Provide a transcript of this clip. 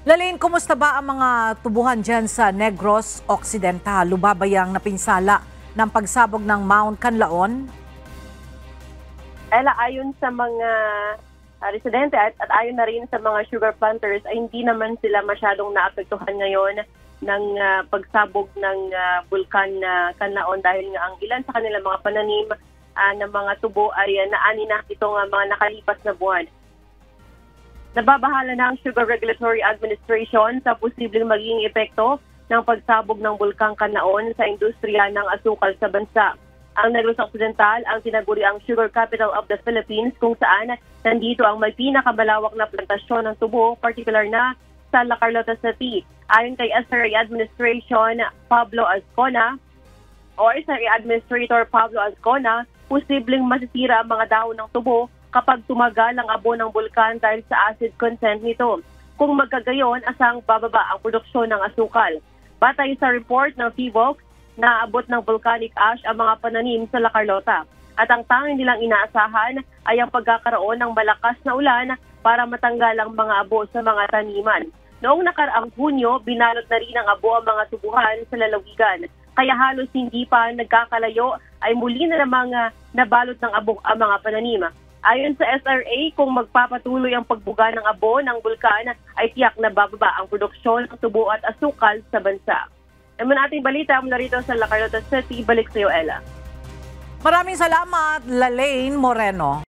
Lalaine, kumusta ba ang mga tubuhan dyan sa Negros Occidental? Lumabayang napinsala ng pagsabog ng Mount Canlaon? Ella, ayon sa mga residente at ayon na rin sa mga sugar planters ay hindi naman sila masyadong naapektuhan ngayon ng pagsabog ng bulkan na Canlaon dahil nga ang ilan sa kanilang mga pananim ng mga tubo ay naani na itong mga nakalipas na buwan. Nababahala na ang Sugar Regulatory Administration sa posibleng magiging epekto ng pagsabog ng bulkang Canlaon sa industriya ng asukal sa bansa. Ang Negros Occidental ang tinaguriang sugar capital of the Philippines kung saan nandito ang may pinakamalawak na plantasyon ng tubo, particular na sa La Carlota City. Ayon kay SRA Administration Pablo Azcona o SRA Administrator Pablo Azcona, posibleng masisira ang mga dahon ng tubo kapag tumagal ang abo ng bulkan dahil sa acid content nito. Kung magkagayon, asang bababa ang produksyon ng asukal. Batay sa report ng PHIVOLCS, naabot ng volcanic ash ang mga pananim sa La Carlota. At ang tanging nilang inaasahan ay ang pagkakaroon ng malakas na ulan para matanggal ang mga abo sa mga taniman. Noong nakaraang Hunyo, binalot na rin ng abo ang mga tubuhan sa lalawigan. Kaya halos hindi pa nagkakalayo ay muli na namang nabalot ng abo ang mga pananim. Ayon sa SRA, kung magpapatuloy ang pagbuga ng abo ng bulkan, ay tiyak na bababa ang produksyon ng tubo at asukal sa bansa. Naman ating balita mula rito sa La Carlota City. Balik sa iyo, Ella. Maraming salamat, Lalaine Moreno.